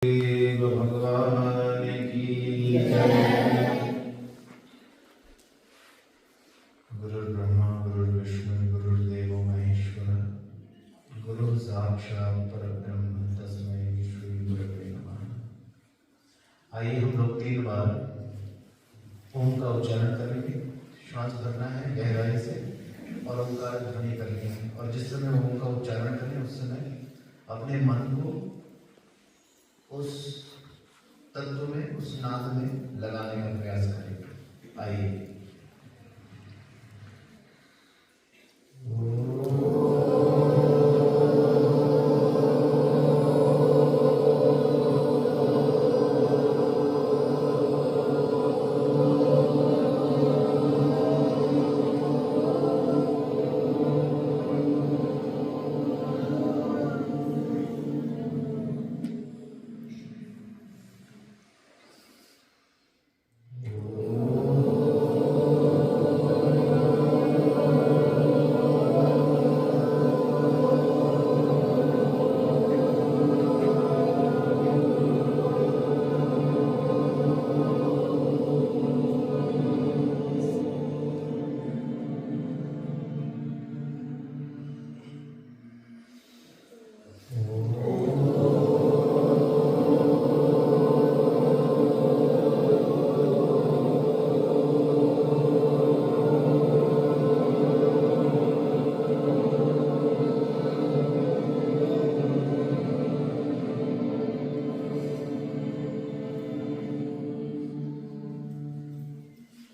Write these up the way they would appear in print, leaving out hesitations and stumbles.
देव भगवान की जय। गुरुर्ब्रह्मा गुरुर्विष्णु गुरुर्देवो महेश्वर गुरु साक्षात् परब्रह्म तस्मै श्री गुरवे नमः। आइए हम लोग 3 बार ओम का उच्चारण करेंगे। श्वास भरना है गहराई से और ओंकार ध्वनि करनी है। और जिस समय ओम का उच्चारण करें उस समय अपने मन को उस तत्व में, उस नाद में लगाने का प्रयास करें। आइए।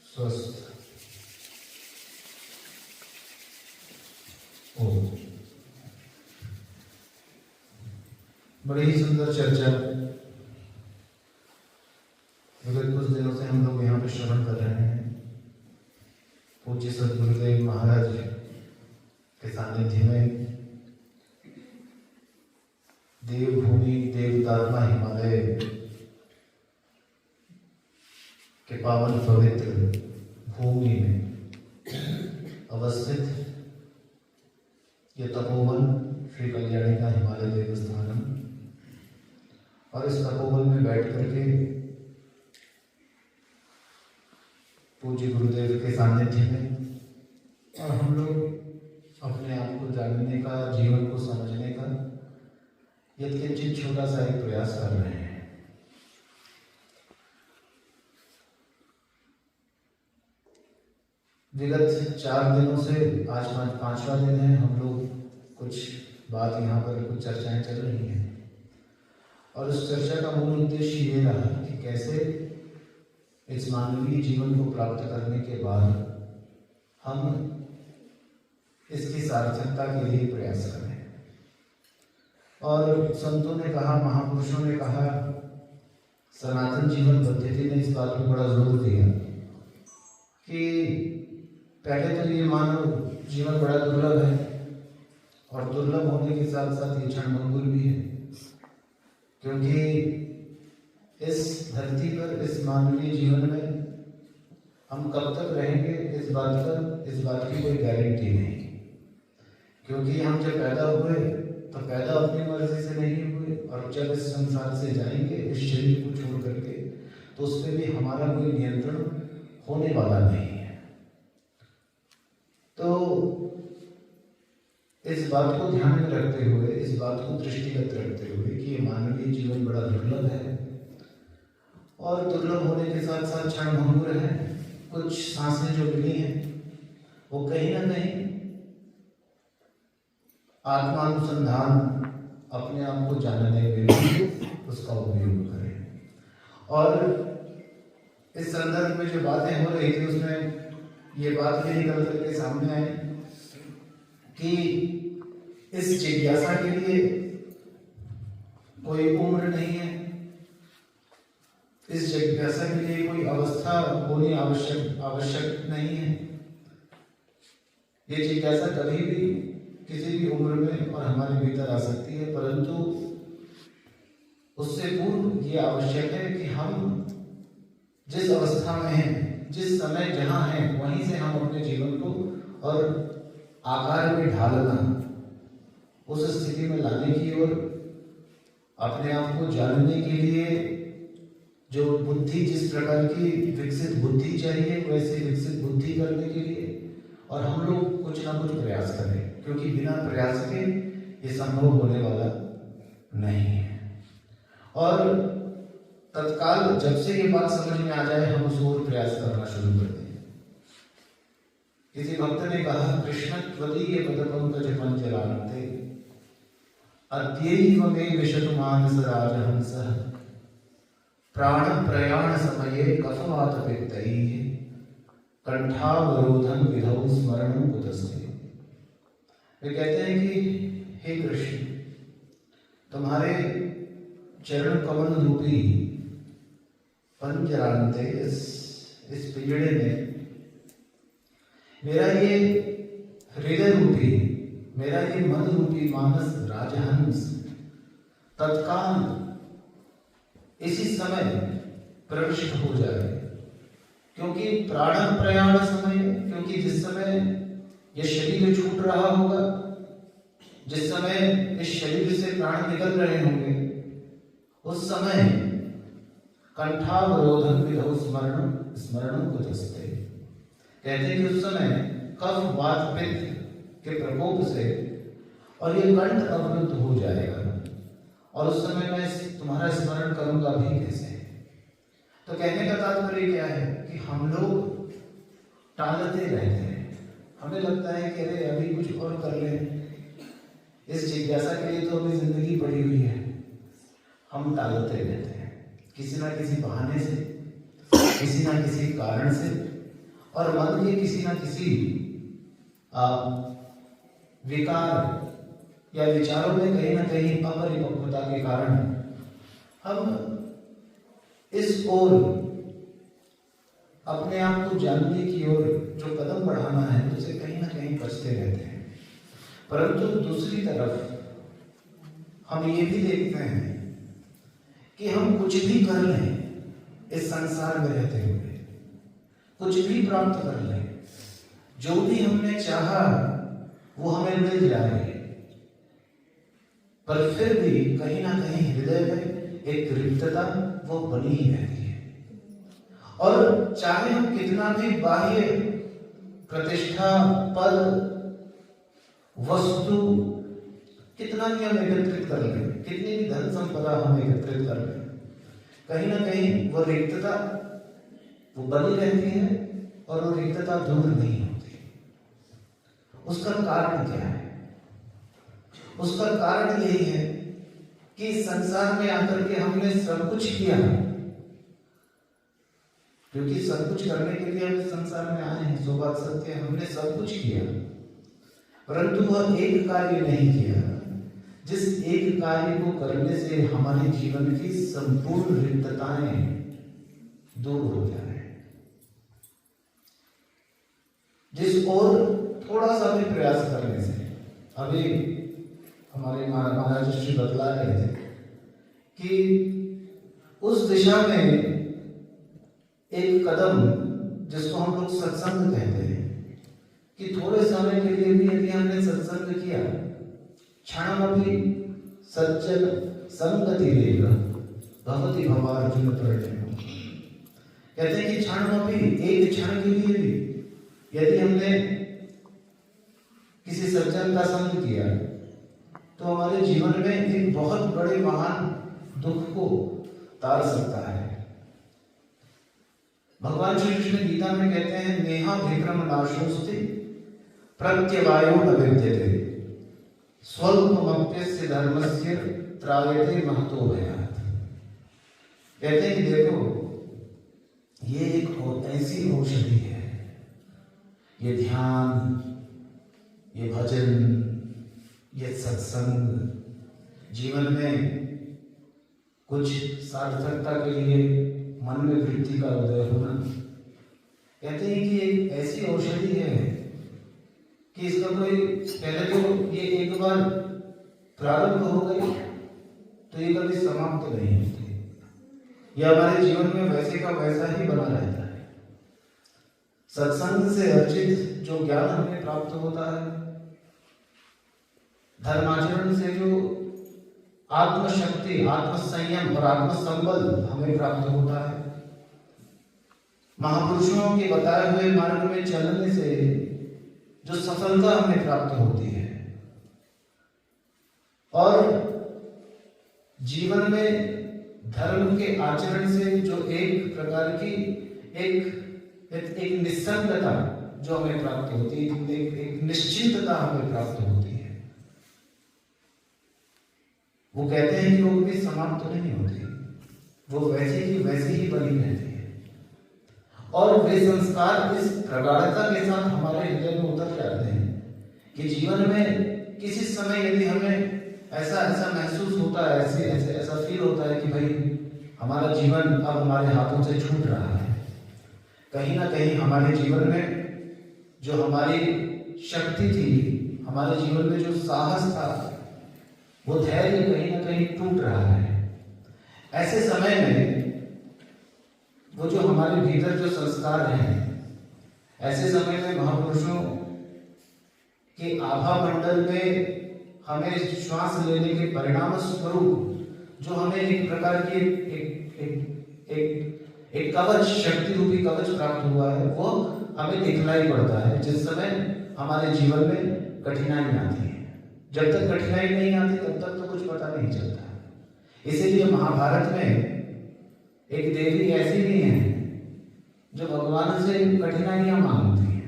स्वस्थ हो। बड़ी ही सुंदर चर्चा विगत कुछ दिनों से हम लोग यहाँ पे श्रवण कर रहे हैं। पूज्य सद्गुरुदेव महाराज के सानिध्य में देवभूमि देवदात्मा हिमालय के पावन पवित्र भूमि में अवस्थित यह तपोवन श्री कल्याणी का हिमालय देवस्थानम, और इस तपोवन में बैठ करके पूज्य गुरुदेव के सानिध्य में और हम लोग अपने आप को जानने का, जीवन को समझने का यत्किंचित छोटा सा एक प्रयास कर रहे हैं। विगत 4 दिनों से आज 5वां दिन है। हम लोग कुछ बात यहाँ पर कुछ चर्चाएं चल रही हैं और उस चर्चा का मूल उद्देश्य ये रहा कि कैसे इस मानवीय जीवन को प्राप्त करने के बाद हम इसकी सार्थकता के लिए प्रयास करें। और संतों ने कहा, महापुरुषों ने कहा, सनातन जीवन पद्धति ने इस बात पर बड़ा जोर दिया कि पहले तो ये मानव जीवन बड़ा दुर्लभ है और दुर्लभ होने के साथ साथ ये क्षणभंगुर भी है, क्योंकि इस धरती पर, इस मानवीय जीवन में हम कब तक रहेंगे इस बात की कोई गारंटी नहीं। क्योंकि हम जब पैदा हुए तो पैदा अपनी मर्जी से नहीं हुए, और जब इस संसार से जाएंगे इस शरीर को छोड़ करके तो उस पर भी हमारा कोई नियंत्रण होने वाला नहीं है। तो इस बात को ध्यान में रखते हुए, इस बात को दृष्टिगत रखते हुए कि ये मानवीय जीवन बड़ा दुर्लभ है और दुर्लभ होने के साथ साथ क्षणभंगुर है, कुछ सांसें जो मिली हैं वो कहीं ना कहीं आत्मानुसंधान, अपने आप को जानने में भी उसका उपयोग करें। और इस संदर्भ में जो बातें हो रही थी उसमें ये बात भी निकल करके सामने आई कि इस जिज्ञासा के लिए कोई उम्र नहीं है, इस जिज्ञासा के लिए कोई अवस्था होनी आवश्यक नहीं है। ये जिज्ञासा कभी भी किसी भी उम्र में और हमारे भीतर आ सकती है, परंतु उससे पूर्व ये आवश्यक है कि हम जिस अवस्था में हैं, जिस समय जहां हैं, वहीं से हम अपने जीवन को और आकार में ढालना, उस स्थिति में लाने की ओर अपने आप को जानने के लिए जो बुद्धि, जिस प्रकार की विकसित बुद्धि चाहिए वैसे विकसित बुद्धि करने के लिए, और हम लोग कुछ ना कुछ प्रयास करें, क्योंकि बिना प्रयास के ये संभव होने वाला नहीं है। और तत्काल जब से ये बात समझ में आ जाए हम उस ओर प्रयास करना शुरू कर दें। किसी भक्त ने कहा, कृष्ण त्वदीय पद पंकज पंचलान्ते अद्यैव मे विशतु मानस राजहंसः प्राण प्रयाण समये कफवात पित्तैः कंठावरोधन विधौ स्मरणं कुतस्ते। वे कहते हैं कि हे कृष्ण, तुम्हारे चरण कमल रूपी पंजरांते, इस पिंजड़े में मेरा ये हृदय रूपी, मेरा ये मन रूपी मानस राजहंस तत्काल इसी समय प्रविष्ट हो जाए। क्योंकि प्राण प्रयाण समय, क्योंकि जिस समय यह शरीर छूट रहा होगा, जिस समय इस शरीर से प्राण निकल रहे होंगे, उस समय कंठावरोधन विधौ स्मरणं कुतस्ते। कहते हैं कि उस समय कफ वात पित्त के प्रकोप से और ये कंठ अवरुद्ध हो जाएगा, और उस समय मैं तुम्हारा स्मरण करूंगा भी कैसे। तो कहने का तात्पर्य क्या है कि हम लोग टालते रहते हैं। हमें लगता है कि अरे अभी कुछ और कर लें, इस जिज्ञासा के लिए तो अभी जिंदगी पड़ी हुई है। हम टालते रहते हैं किसी ना किसी बहाने से, किसी ना किसी कारण से, और मन के किसी ना किसी विकार या विचारों में कहीं ना कहीं अपरिपक्वता के कारण हम इस ओर, अपने आप को जानने की ओर जो कदम बढ़ाना है उसे कहीं ना कहीं बचते रहते हैं। परंतु दूसरी तरफ हम ये भी देखते हैं कि हम कुछ भी कर लें इस संसार में रहते हुए, कुछ भी प्राप्त कर लें, जो भी हमने चाहा वो हमें मिल जाए, पर फिर भी कहीं ना कहीं हृदय में एक रिक्तता वो बनी ही रहती है। और चाहे हम कितना भी बाह्य प्रतिष्ठा, पद, वस्तु कितना भी हम एकत्रित कर लें, कितनी भी धन संपदा हम एकत्रित कर लें, कहीं ना कहीं वो रिक्तता वो बनी रहती है, और वो रिक्तता दूर नहीं होती। उसका कारण क्या है? उसका कारण यही है कि संसार में आकर के हमने सब कुछ किया, क्योंकि सब कुछ करने के लिए हम संसार में आए हैं, सो बात सत्य है, हमने सब कुछ किया, परंतु वह एक कार्य नहीं किया जिस एक कार्य को करने से हमारे जीवन की संपूर्ण रिक्तताएं दूर हो जाए, जिस ओर थोड़ा सा भी प्रयास करने से। अभी हमारे महाराज श्री बतला रहे थे कि उस दिशा में एक कदम, जिसको हम लोग सत्संग कहते हैं, कि थोड़े समय के लिए भी यदि हमने सत्संग किया, क्षणमपि सज्जन संगतिरेव भवति भवार्जुन प्रणय। कहते हैं कि क्षणमपि, एक क्षण के लिए भी यदि हमने किसी सज्जन का संग किया तो हमारे जीवन में एक बहुत बड़े महान दुख को तार सकता है। भगवान श्री कृष्ण गीता में कहते हैं, नेहा विक्रम नाशोस्ति प्रत्यवायो न विद्यते स्वल्पमप्यस्य धर्मस्य त्रायते महतो भयात्। कहते हैं कि देखो, ये एक ऐसी औषधि है, ये ध्यान, ये भजन, ये सत्संग जीवन में कुछ सार्थकता के लिए मन में वृत्ति का उदय होना। कहते हैं कि एक ऐसी औषधि है कि इसका कोई, पहले तो ये एक बार प्रारंभ हो गई तो ये कभी समाप्त नहीं होती, यह हमारे जीवन में वैसे का वैसा ही बना रहता है। सत्संग से अर्जित जो ज्ञान हमें प्राप्त होता है, धर्माचरण से जो आत्मशक्ति, आत्मसंयम और आत्मसंबल हमें प्राप्त होता है। महापुरुषों के बताए हुए मार्ग में चलने से जो सफलता हमें प्राप्त होती है और जीवन में धर्म के आचरण से जो एक प्रकार की एक निस्संगता जो हमें प्राप्त होती है, एक निश्चिंतता हमें प्राप्त होती है। वो कहते हैं कि वो कभी समाप्त तो नहीं होती, वो वैसे की वैसी ही बनी रहती है और वे संस्कार इस प्रगाढ़ता के साथ हमारे हृदय में उतर जाते हैं कि जीवन में किसी समय यदि हमें ऐसा महसूस होता है, ऐसा फील होता है कि भाई हमारा जीवन अब हमारे हाथों से छूट रहा है, कहीं ना कहीं हमारे जीवन में जो हमारी शक्ति थी, हमारे जीवन में जो साहस था, वो धैर्य कहीं ना कहीं टूट रहा है। ऐसे समय में वो जो हमारे भीतर जो संस्कार हैं, ऐसे समय में महापुरुषों के आभा मंडल में हमें श्वास लेने के परिणाम स्वरूप जो हमें एक प्रकार की एक कवच, शक्ति रूपी कवच प्राप्त हुआ है, वो हमें दिखलाई पड़ता है जिस समय हमारे जीवन में कठिनाई आती है। जब तक कठिनाई नहीं आती तब तक तो कुछ पता नहीं चलता। इसीलिए महाभारत में एक देवी ऐसी भी है जो भगवान से कठिनाइयां मांगती है।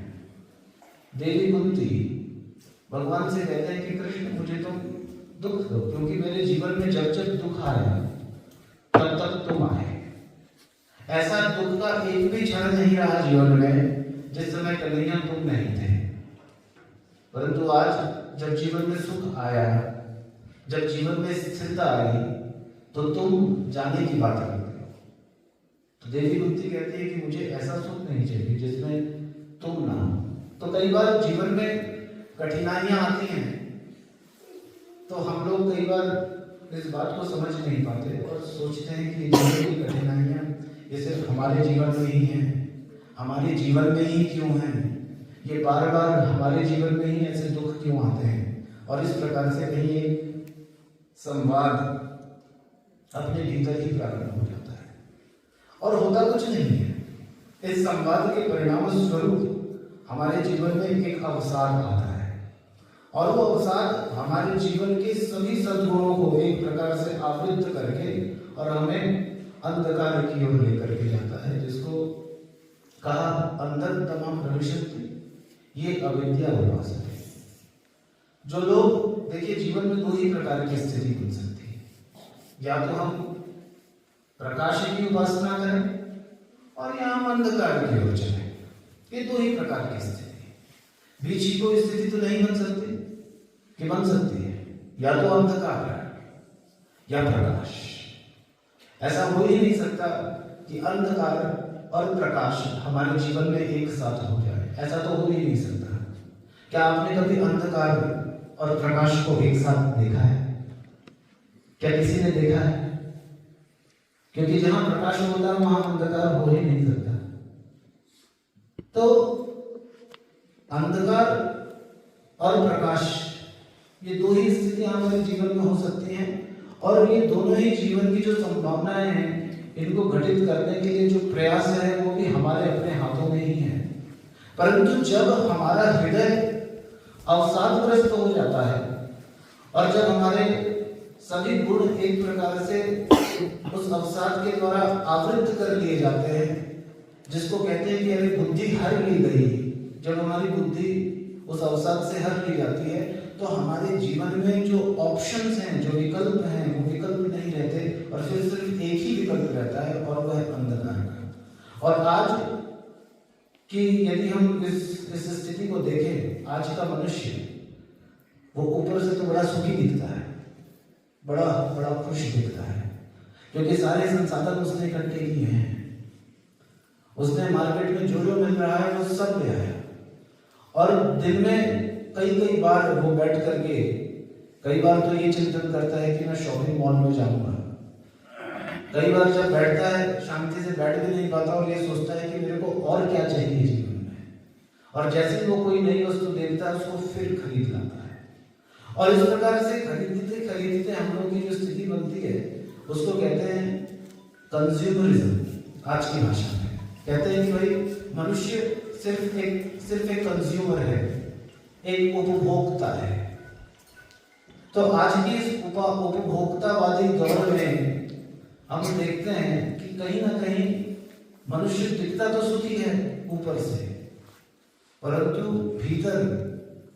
देवी कुंती भगवान से कहते हैं कि कृष्ण मुझे तुम दुख दो, क्योंकि मेरे जीवन में जब जब दुख आया तब तक तुम आए। ऐसा दुख का एक भी क्षण नहीं रहा जीवन में जिस समय कन्हैया तुम नहीं थे। परंतु आज जब जीवन में सुख आया, जब जीवन में स्थिरता आई, तो तुम जाने की बात करते हो। तो देवी कुंती कहती है कि मुझे ऐसा सुख नहीं चाहिए जिसमें तुम ना हो। तो कई बार जीवन में कठिनाइयां आती हैं तो हम लोग कई बार इस बात को समझ नहीं पाते और सोचते हैं कि जीवन की कठिनाइयां ये सिर्फ हमारे जीवन में ही हैं, हमारे जीवन में ही क्यों हैं, ये बार बार हमारे जीवन में ही ऐसे दुख क्यों आते हैं। और इस प्रकार से कहीं एक संवाद अपने भीतर ही प्रारंभ हो जाता है और होता कुछ नहीं है। इस संवाद के परिणाम स्वरूप हमारे जीवन में एक अवसाद आता है और वो अवसाद हमारे जीवन के सभी सद्गुणों को एक प्रकार से आवृत्त करके और हमें अंधकार की ओर लेकर के जाता है, जिसको कहा अंधर तमाम भविष्य ये अविद्या उपास है। जो लोग देखिए जीवन में दो ही प्रकार की स्थिति बन सकती है, या तो हम प्रकाश की उपासना करें और या हम अंधकार की ओर चलें। ये दो ही प्रकार की स्थिति, बीच की कोई स्थिति तो नहीं बन सकती कि बन सकती है या तो अंधकार या प्रकाश। ऐसा हो ही नहीं सकता कि अंधकार और प्रकाश हमारे जीवन में एक साथ हो जाए, ऐसा तो हो ही नहीं सकता। क्या आपने कभी अंधकार और प्रकाश को एक साथ देखा है? क्या किसी ने देखा है? क्योंकि जहां प्रकाश होता है वहां अंधकार हो ही नहीं सकता। तो अंधकार और प्रकाश ये दो ही स्थितियां हमारे जीवन में हो सकती हैं और ये दोनों ही जीवन की जो संभावनाएं हैं इनको घटित करने के लिए जो प्रयास है वो भी हमारे अपने हाथों में ही है। परंतु जब हमारा हृदय अवसादग्रस्त हो जाता है और जब हमारे सभी गुण एक प्रकार से उस अवसाद के द्वारा आवृत्त कर लिए जाते हैं, जिसको कहते हैं कि अरे बुद्धि हर ली गई, जब हमारी बुद्धि उस अवसाद से हर ली जाती है तो हमारे जीवन में जो ऑप्शंस हैं, जो विकल्प हैं, वो विकल्प नहीं रहते और फिर सिर्फ एक ही विकल्प रहता है और वह है अंधकार का। और आज कि यदि हम इस स्थिति को देखें, आज का मनुष्य वो ऊपर से तो बड़ा सुखी दिखता है, बड़ा खुश दिखता है, क्योंकि सारे संसाधन उसने इकट्ठे किए हैं। उसने मार्केट में जो जो मिल रहा है वो सब ले आया और दिन में कई बार वो बैठ करके कई बार तो ये चिंतन करता है कि मैं शॉपिंग मॉल में जाऊंगा। कई बार जब बैठता है शांति से बैठ भी नहीं पाता और ये सोचता है कि मेरे को और क्या चाहिए जीवन में, और जैसे ही वो कोई नई वस्तु देखता है उसको फिर खरीद लाता है। और इस प्रकार से खरीदते खरीदते हम लोग की जो स्थिति बनती है उसको कहते हैं कंज्यूमरिज्म। आज की भाषा में कहते हैं कि भाई मनुष्य सिर्फ एक कंज्यूमर है, एक उपभोक्ता है। तो आज की इस उपभोक्तावादी दौर में हम देखते हैं कि कहीं ना कहीं मनुष्य दिखता तो सुखी है ऊपर से, परंतु भीतर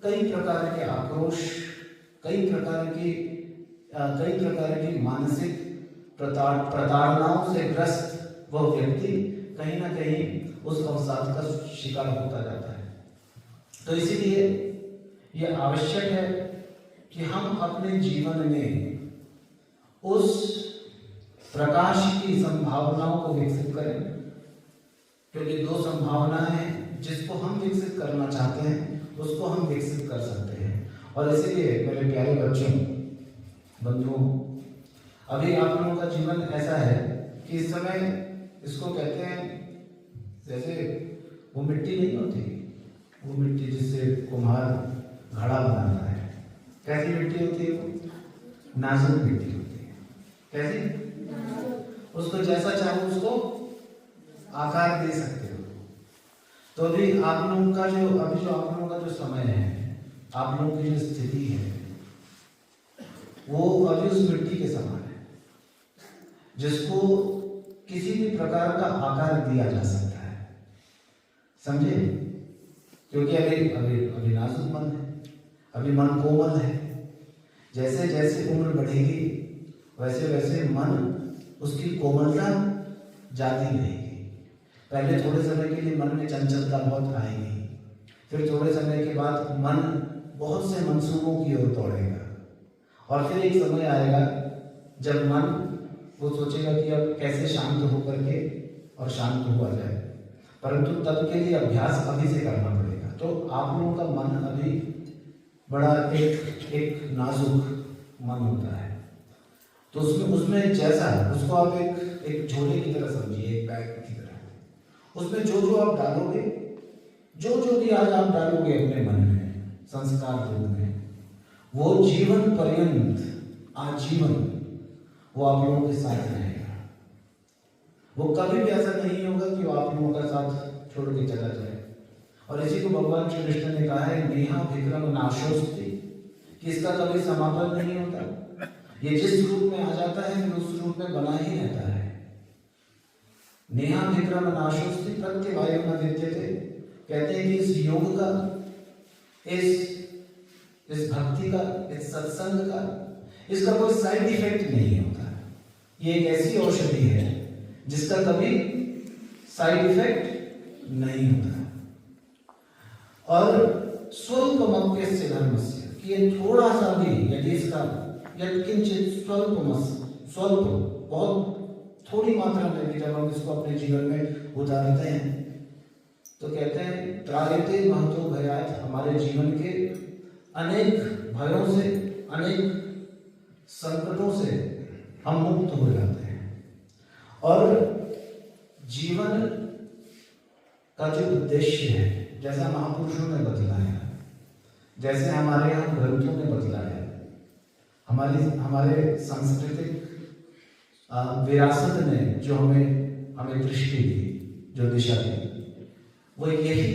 कई प्रकार के आक्रोश, कई प्रकार की मानसिक प्रताड़नाओं से ग्रस्त वह व्यक्ति कहीं ना कहीं उस अवसाद का शिकार होता जाता है। तो इसीलिए यह आवश्यक है कि हम अपने जीवन में उस प्रकाश की संभावनाओं को विकसित करें, क्योंकि दो संभावनाएं हैं जिसको हम विकसित करना चाहते हैं उसको हम विकसित कर सकते हैं। और इसीलिए मेरे प्यारे बच्चों, बंधुओं, अभी आप लोगों का जीवन ऐसा है कि इस समय इसको कहते हैं, जैसे वो मिट्टी नहीं होती, वो मिट्टी जिससे कुम्हार घड़ा बनाता है, कैसी मिट्टी होती है वो? नाजुक मिट्टी होती है। कैसी? उसको जैसा चाहो उसको आकार दे सकते हो। तो अभी आप लोगों का जो समय है, आप लोगों की जो स्थिति है, वो अभी उस मिट्टी के समान है जिसको किसी भी प्रकार का आकार दिया जा सकता है। समझे? क्योंकि अभी नाजुक मन है, अभी मन कोमल है। जैसे जैसे उम्र बढ़ेगी वैसे वैसे मन उसकी कोमलता जाती रहेगी। पहले थोड़े समय के लिए मन में चंचलता बहुत आएगी, फिर थोड़े समय के बाद मन बहुत से मंसूबों की ओर दौड़ेगा, और फिर एक समय आएगा जब मन वो सोचेगा कि अब कैसे शांत होकर के और शांत हुआ जाए, परंतु तब के लिए अभ्यास अभी से करना पड़ेगा। तो आप लोगों का मन अभी बड़ा एक नाजुक मन होता है, तो उसमें जैसा उसको आप एक झोले की तरह समझिए, एक बैग की तरह। उसमें जो आप डालोगे, जो भी आज आप डालोगे अपने मन में संस्कार रूप में, वो जीवन पर्यंत आजीवन वो आप लोगों के साथ रहेगा। वो कभी भी ऐसा नहीं होगा कि वो आप लोगों का साथ छोड़ के चला जाए। और इसी को भगवान श्री कृष्ण ने कहा है, नेहा विक्रम नाशोस्ति, कि इसका कभी समापन नहीं होता। ये जिस रूप में आ जाता है फिर उस रूप में बना ही रहता है। नेहा विक्रम नाशोस्ति प्रत्यवायो न विद्यते। कहते हैं कि इस योग का, इस भक्ति का, इस सत्संग का, इसका कोई साइड इफेक्ट नहीं होता। ये एक ऐसी औषधि है जिसका कभी साइड इफेक्ट नहीं होता। और स्वल्पमप्यस्य धर्मस्य, कि ये थोड़ा सा भी यदि इसका यत्किंचित स्वल्प बहुत थोड़ी मात्रा में भी जब हम इसको अपने जीवन में उतारते हैं तो कहते हैं त्रायते महतो भयात्, हमारे जीवन के अनेक भयों से, अनेक संकटों से हम मुक्त हो जाते हैं। और जीवन का जो उद्देश्य है, जैसा महापुरुषों ने बतलाया, जैसे हमारे यहाँ ग्रंथों ने बतलाया, हमारे सांस्कृतिक विरासत ने जो हमें दृष्टि दी, जो दिशा दी, वो यही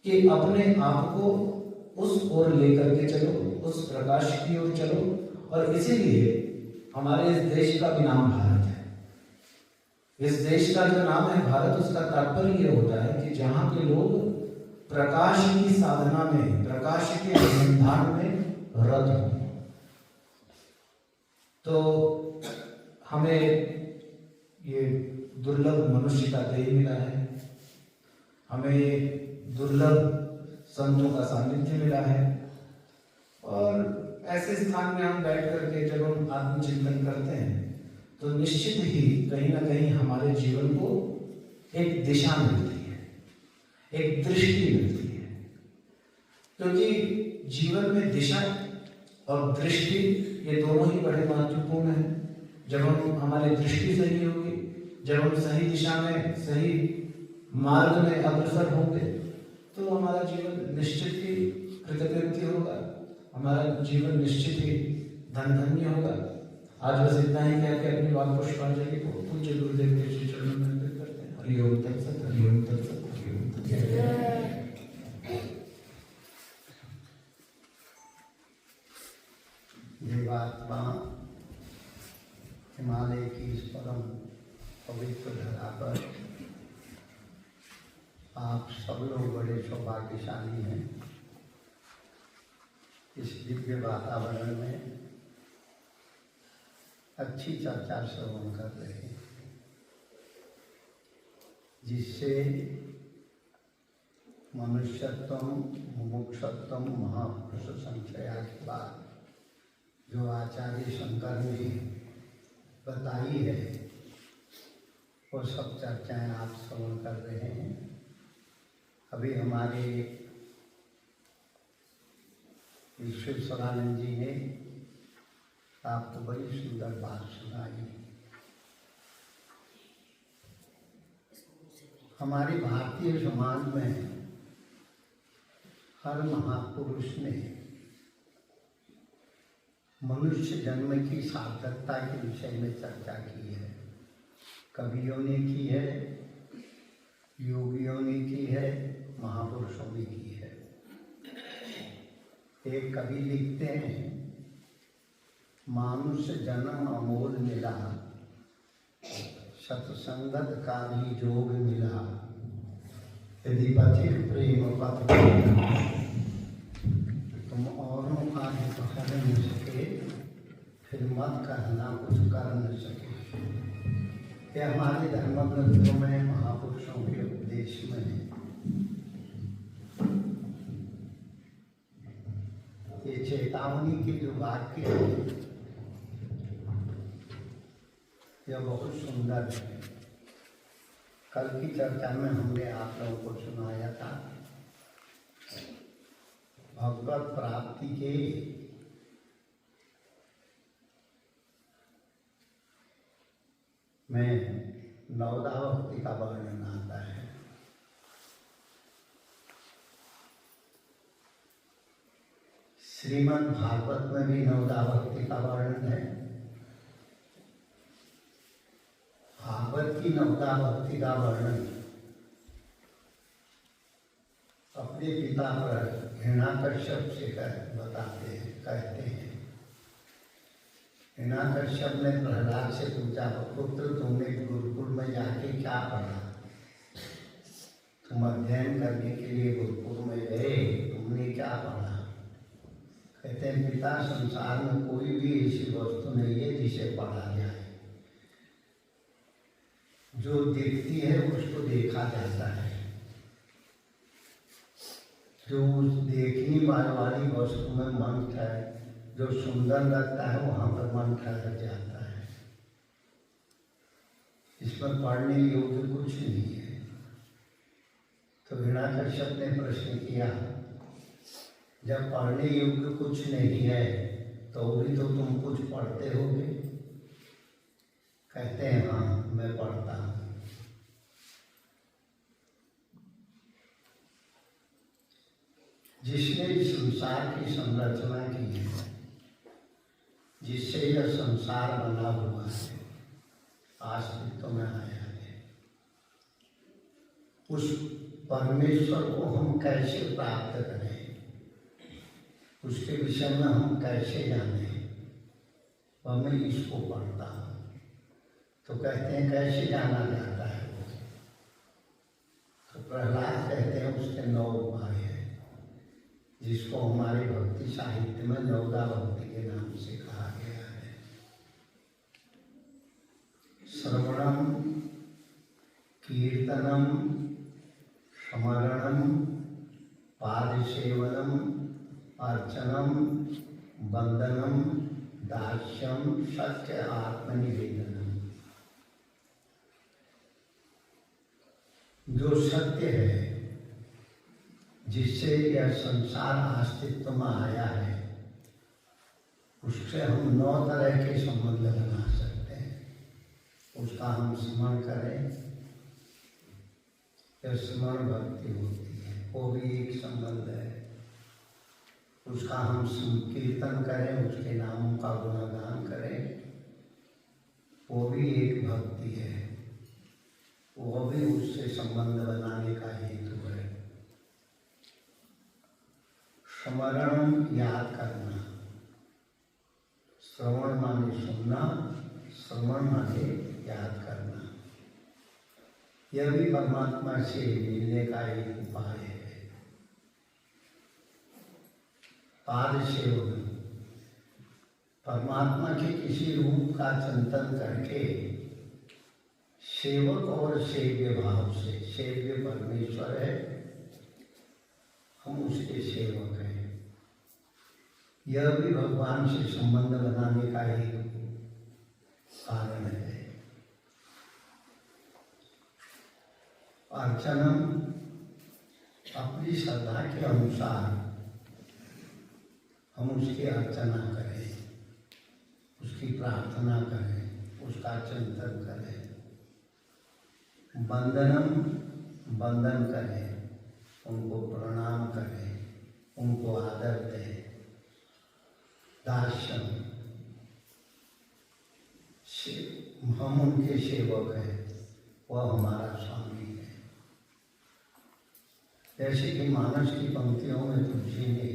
कि अपने आप को उस ओर लेकर के चलो, उस प्रकाश की ओर चलो। और इसीलिए हमारे इस देश का भी नाम भारत है। इस देश का जो नाम है भारत, उसका तात्पर्य ये होता है कि जहाँ के लोग प्रकाश की साधना में, प्रकाश के अनुसंधान में रत हों। तो हमें ये दुर्लभ मनुष्य का देह मिला है, हमें ये दुर्लभ संतों का सानिध्य मिला है, और ऐसे स्थान में हम बैठ करके जब हम आत्मचिंतन करते हैं तो निश्चित ही कहीं ना कहीं हमारे जीवन को एक दिशा मिलती है, एक दृष्टि मिलती है। क्योंकि जीवन में दिशा और दृष्टि ये दोनों ही बड़े महत्वपूर्ण हैं। जब हमारी दृष्टि सही होगी, जब हम सही दिशा में, सही मार्ग में अग्रसर होंगे, तो हमारा जीवन निश्चित ही कृतकृत्य होगा, हमारा जीवन निश्चित ही धन्य होगा। आज बस इतना ही कह के अपनी बात पुष्पांजलि को पूज्य गुरुदेव के श्री चरणों में अर्पित करते हैं। हरिओम तत्सत, हरिओम तत्सत, हरिओम तत्सत। देवात्मा हिमालय की इस परम पवित्र धरा पर आप सब लोग बड़े सौभाग्यशाली हैं। इस दिव्य वातावरण में अच्छी चर्चा श्रवण कर रहे हैं, जिससे मनुष्यत्व मुमुक्षत्व महापुरुष संचया के बाद जो आचार्य शंकर ने बताई है वो सब चर्चाएं आप श्रवण कर रहे हैं। अभी हमारे विश्वेश्वरानंद जी ने आपको बड़ी सुंदर बात सुनाई। हमारे भारतीय समाज में हर महापुरुष ने मनुष्य जन्म की सार्थकता के विषय में चर्चा की है। कवियों ने की है, योगियों ने की है, महापुरुषों ने की है। एक कवि लिखते हैं, मानुष जन्म अमोल मिला, सत्संगत का भी जोग मिला, यदि पथिक प्रेम पथ तुम औरों का हित कर न सके, फिर मत कहना कुछ कर न सके। यह हमारे धर्म ग्रंथों में महापुरुषों के उपदेश में है। ये चेतावनी के जो वाक्य है यह बहुत सुंदर है। कल की चर्चा में हमने आप लोगों को सुनाया था भगवत प्राप्ति के में नवदा भक्ति का वर्णन आता है। श्रीमद् भागवत में भी नवदा भक्ति का वर्णन है। भागवत की नवदा भक्ति का वर्णन अपने पिता पर हिरण्याकश्यप से बताते हैं, कहते हैं। हिरण्याकश्यप ने प्रहलाद से पूछा, पुत्र तुमने गुरुकुल में जाके क्या पढ़ा? तुम अध्ययन करने के लिए गुरुकुल में गए, तुमने क्या पढ़ा? कहते हैं, पिता संसार में कोई भी ऐसी वस्तु नहीं है जिसे पढ़ा जाए। जो दिखती है उसको देखा जाता है, जो उस देखने वाली वस्तु में मन ठहर, जो सुंदर लगता है वहाँ पर मन ठहर जाता है। इसमें पढ़ने योग्य कुछ नहीं है। तो हिरण्याकश्यप ने प्रश्न किया, जब पढ़ने योग्य कुछ नहीं है तो भी तो तुम कुछ पढ़ते होगे? कहते हैं, हाँ मैं पढ़ता हूँ। जिसने इस संसार की संरचना की है, जिससे यह संसार बना हुआ है, अस्तित्व में आया है, उस परमेश्वर को हम कैसे प्राप्त करें, उसके विषय में हम कैसे जाने, वह मैं इसको पढ़ता हूँ। तो कहते हैं, कैसे जाना जाता है? तो प्रहलाद कहते हैं, उसके 9 उपाय है, जिसको हमारे भक्ति साहित्य में नवदा भक्ति के नाम से कहा गया है। श्रवणम, कीर्तनम, स्मरणम, पादसेवनम, अर्चनम, वंदनम, दास्यम, सत्य आत्मनिवेदनम। जो सत्य है, जिससे यह संसार अस्तित्व में आया है, उससे हम 9 तरह के संबंध बना सकते हैं। उसका हम स्मरण करें, यह स्मरण भक्ति होती है, वो भी एक संबंध है। उसका हम कीर्तन करें, उसके नामों का गुणगान करें, वो भी एक भक्ति है, वो भी उससे संबंध बनाने का हेतु है। स्मरण याद करना, श्रवण माने सुनना, श्रवण माने याद करना, यह भी परमात्मा से मिलने का एक उपाय है। पाद सेवन, परमात्मा के किसी रूप का चिंतन करके सेवक और सेव्य भाव से, सेव्य परमेश्वर है, हम उसके सेवक हैं, यह भी भगवान से संबंध बनाने का एक कारण है। अर्चनम, अपनी श्रद्धा के अनुसार हम उसकी अर्चना करें, उसकी प्रार्थना करें, उसका चिंतन करें। वंदनम, वंदन करें, उनको प्रणाम करें, उनको आदर दें। दास्यम, हम उनके सेवक हैं, वह हमारा स्वामी है। जैसे कि मानस की पंक्तियों में तुलसी ने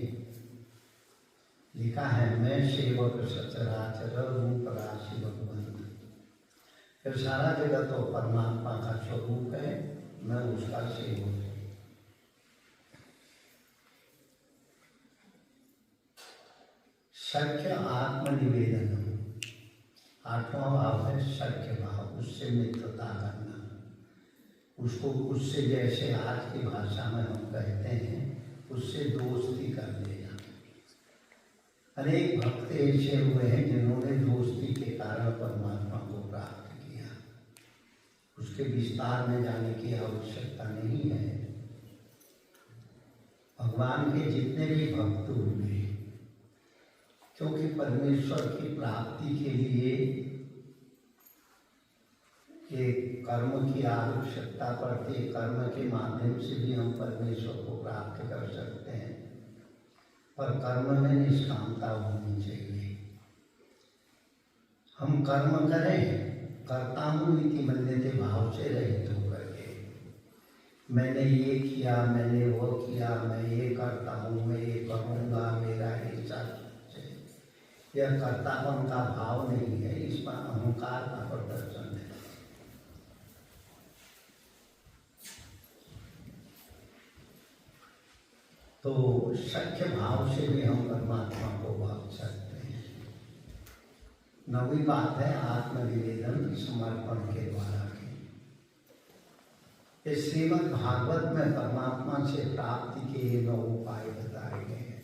लिखा है, मैं सेवक सचराचर रूप राशि भगवंत। फिर सारा जगत तो परमात्मा का स्वरूप है, मैं उसका सेवक हूँ। सख्य आत्मनिवेदन, आठवां भाव है सख्य भाव, उससे मित्रता करना, उसको उससे जैसे आज की भाषा में हम कहते हैं, उससे दोस्ती कर लेना। अनेक भक्त ऐसे हुए हैं जिन्होंने दोस्ती के कारण परमात्मा को प्राप्त किया, उसके विस्तार में जाने की आवश्यकता नहीं है। भगवान के जितने भी भक्त हुए, क्योंकि परमेश्वर की प्राप्ति के लिए एक कर्म की आवश्यकता पड़ती है, कर्म के माध्यम से भी हम परमेश्वर को प्राप्त कर सकते हैं, पर कर्म में निष्कामता होनी चाहिए। हम कर्म करें, करता हूँ इति मन्यते भाव से रहित होकर के, मैंने ये किया, मैंने वो किया, मैं ये करता हूँ, मैं ये करूँगा, मेरा ऐसा है, यह कर्तापन का भाव नहीं है, इसमें अहंकार का प्रदर्शन है। तो सख्य भाव से भी हम परमात्मा को भाव सकते हैं। नवी बात है आत्मनिवेदन, समर्पण के द्वारा की। इस श्रीमद् भागवत में परमात्मा से प्राप्ति के ये 9 उपाय बताए गए हैं।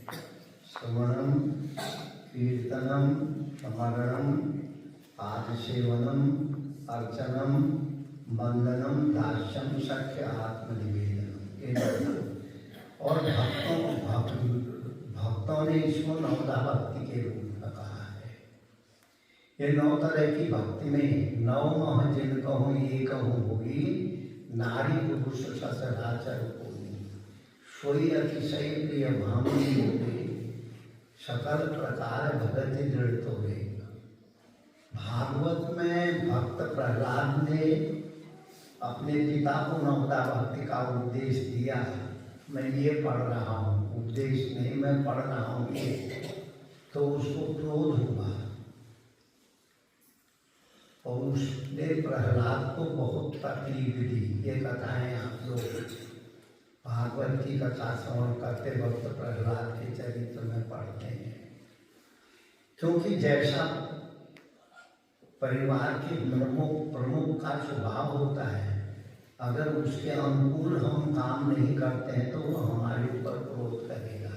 श्रवणम, कीर्तनम, स्मरणम, पाद सेवनम, अर्चनम, वंदनम, दास्यम, सख्य आत्मनिवेदनम। और भक्तों ने इसको नवदा भक्ति के रूप में कहा है। ये 9 तरह की भक्ति में 9 मह जिन कहूँ ये कहूँ होगी, नारी पुरुष सचराचर कोई, सोई अतिशय प्रिय भामिनी होगी, सकल प्रकार भगति दृढ़ होवे। भागवत में भक्त प्रहलाद ने अपने पिता को नवदा भक्ति का उपदेश दिया। मैं ये पढ़ रहा हूँ, उपदेश नहीं, मैं पढ़ रहा हूँ ये, तो उसको क्रोध हुआ और उसने प्रहलाद को बहुत तकलीफ दी। ये कथाएं आप लोग भागवत की कथा श्रवण करते वक्त प्रहलाद के चरित्र में पढ़ते हैं, क्योंकि जैसा परिवार के प्रमुख का स्वभाव होता है, अगर उसके अनुकूल हम काम नहीं करते हैं तो वो हमारे ऊपर क्रोध करेगा,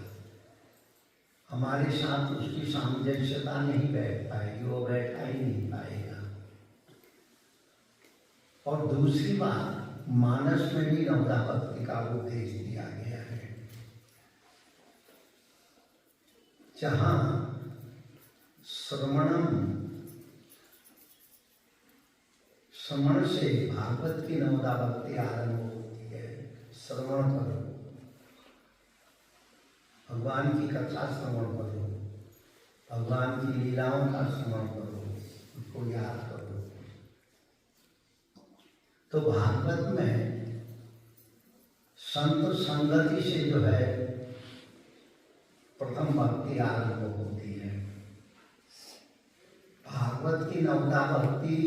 हमारे साथ उसकी सामंजस्यता नहीं बैठ पाएगी, वो बैठा ही नहीं पाएगा। और दूसरी बात, मानस में भी नवदा भक्ति का उपदेश दिया गया है, जहाँ श्रवण से भागवत की नवदा भक्ति आरंभ होती है। श्रवण करो, भगवान की कथा श्रवण करो, भगवान की लीलाओं का श्रवण करो, उसको याद करो। तो भागवत में संत संगति से जो है प्रथम भक्ति आरंभ होती है। भागवत की नवदा भक्ति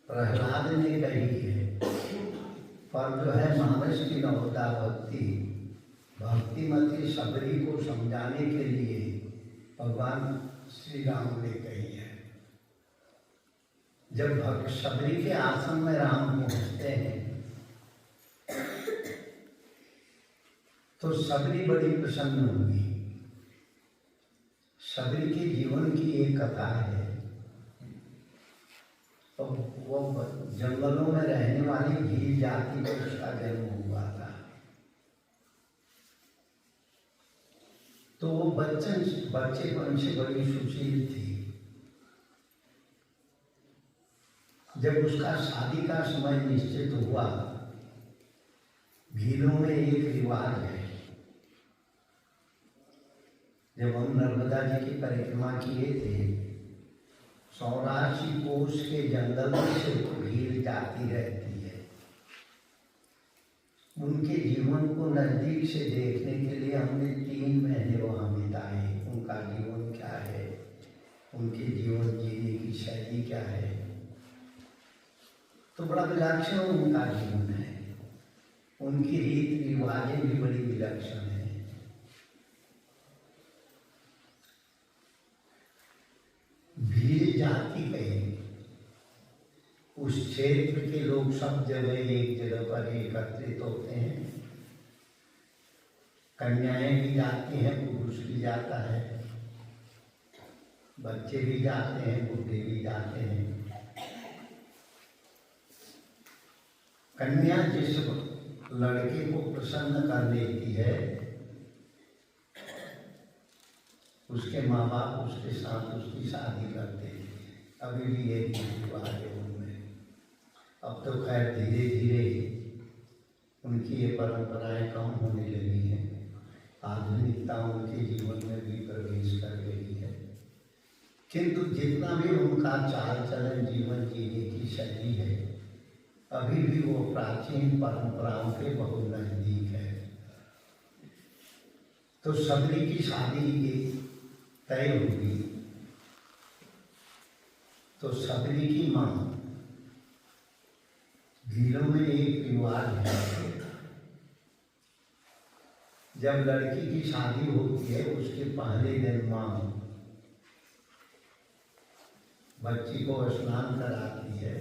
प्रहलाद ने कही है, पर जो है मानस की नवदा भक्ति भक्तिमती सबरी को समझाने के लिए भगवान श्री राम ने कही है। जब सबरी के आश्रम में राम पहुंचते हैं तो सबरी बड़ी प्रसन्न हुई। सबरी के जीवन की एक कथा है। तो वो जंगलों में रहने वाली भील जाति में उसका जन्म हुआ था। तो वो बच्चेपन से बड़ी सुशील थी। जब उसका शादी का समय निश्चित हुआ, भीलों में एक रिवाज है, जब हम नर्मदा जी की परिक्रमा किए थे, 84 कोस के जंगल में से भील जाती रहती है। उनके जीवन को नजदीक से देखने के लिए हमने 3 महीने वहाँ बिताए। उनका जीवन क्या है, उनके जीवन जीने की शैली क्या है, तो बड़ा विलक्षण उनका जीवन है। उनकी रीत रिवाजें भी बड़ी विलक्षण है। भील जाति में उस क्षेत्र के लोग सब जगह एक जगह पर एकत्रित होते हैं। कन्याएं भी जाती हैं, पुरुष भी जाता है, बच्चे भी जाते हैं, बूढ़े भी जाते हैं। कन्या जिस लड़के को प्रसन्न कर लेती है, उसके माँ बाप उसके साथ उसकी शादी करते हैं। अभी भी एक रिवाज है उनमें। अब तो खैर धीरे धीरे उनकी ये परंपराएं कम होने लगी हैं। आधुनिकता उनके जीवन में भी प्रवेश कर गई है, किंतु जितना भी उनका चाल चलन जीवन जीने की शैली है, अभी भी वो प्राचीन परंपराओं के बहुत नजदीक है। तो सबरी की शादी तय हुई। तो सबरी की माँ, भीलों में एक रिवाज है, जब लड़की की शादी होती है उसके पहले दिन माँ बच्ची को स्नान कराती है।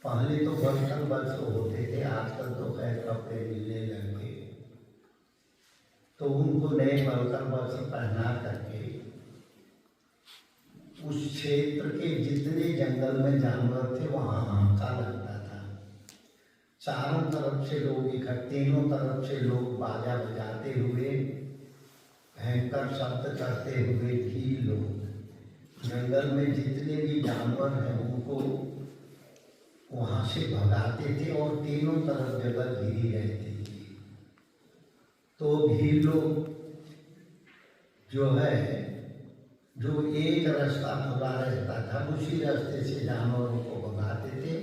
पहले तो बर्तन बर्स होते थे, आजकल तो खैर कपड़े मिलने लग गए। तो उनको नए बर्तन बर्स पहना करके उस क्षेत्र के जितने जंगल में जानवर थे वहाँ हांका लगता था। चारों तरफ से लोग इकट्ठे, तीनों तरफ से लोग बाजा बजाते हुए, भयंकर शब्द करते हुए भील लोग जंगल में जितने भी जानवर हैं उनको वहाँ से भगाते थे और तीनों तरफ जगह घिरी रहती थी। तो भील लोग जो है, जो एक रास्ता खुला रहता था उसी रास्ते से जानवरों को भगाते थे।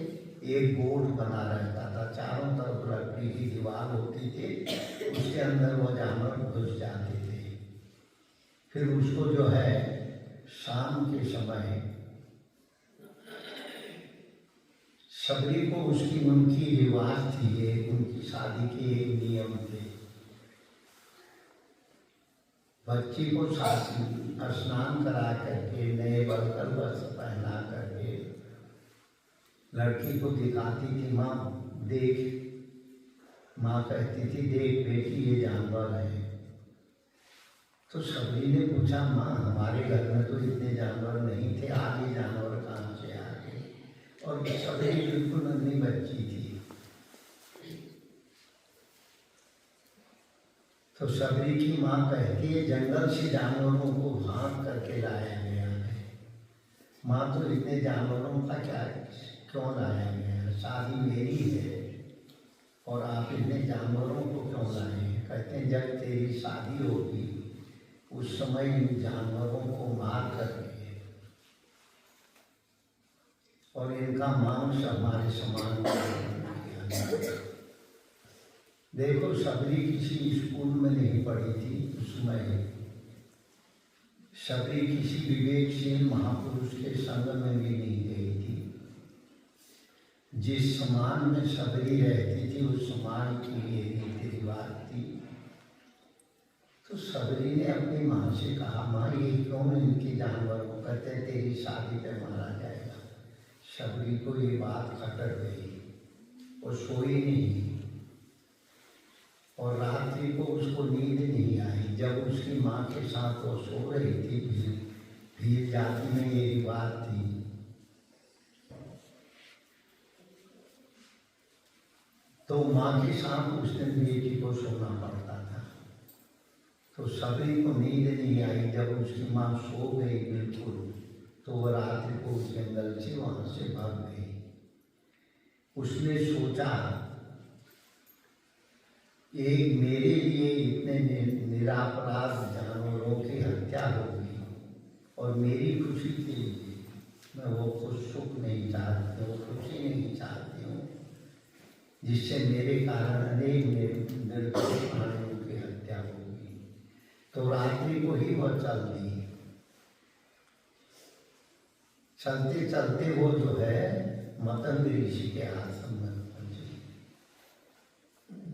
एक गोठ बना रहता था, चारों तरफ लकड़ी की दीवार होती थी, उसके अंदर वो जानवर घुस जाते थे। फिर उसको जो है शाम के समय सबरी को, उसकी उनकी रिवाज थी, ये उनकी शादी के एक नियम थे, बच्ची को स्नान करा करके नए बर्तन वस्त्र पहना करके लड़की को दिखाती थी। माँ देख, माँ कहती थी देख बेटी ये जानवर है। तो सबरी ने पूछा, माँ हमारे घर में तो इतने जानवर नहीं थे, आगे जानवर कहाँ से आ गए? और सबरी बिल्कुल नन्ही बच्ची थी। तो सबरी की माँ कहती है जंगल से जानवरों को हाँक करके लाया गया है। माँ तो इतने जानवरों का क्या क्यों लाया गया है? शादी मेरी है और आप इतने जानवरों को क्यों लाए हैं? कहते हैं जब तेरी शादी होगी उस समय इन जानवरों को मार करके और इनका मांस हमारे समान किया जाए। देखो सबरी किसी स्कूल में नहीं पढ़ी थी उसमें, सबरी किसी विवेकशील महापुरुष के संग में भी नहीं गई थी। जिस समाज में सबरी रहती थी उस समाज की ये रीति रिवाज थी। तो सबरी ने अपनी माँ से कहा, माँ ये क्यों इनके जानवरों, कहते तेरी शादी पे मारा जाएगा। सबरी को ये बात खटर गई, वो सोई नहीं और रात्रि को उसको नींद नहीं आई। जब उसकी माँ के साथ वो सो रही थी, भील जाति में ये रिवाज थी, तो माँ के साथ उसने बेटी को सोना पड़ता था। तो सबरी को नींद नहीं आई। जब उसकी माँ सो गई बिल्कुल, तो वह रात्रि को उस जंगल से वहाँ से भाग गई। उसने सोचा एक मेरे लिए इतने निरापराध जानवरों की हत्या होगी और मेरी खुशी के लिए मैं वो कुछ सुख नहीं चाहती हूँ, खुशी नहीं चाहती हूँ, जिससे मेरे कारण अनेक निर्दोष प्राणियों की हत्या होगी। तो रात्रि को ही वह चल दी। चलते चलते वो जो है मतंग ऋषि के आश्रम में पहुंची।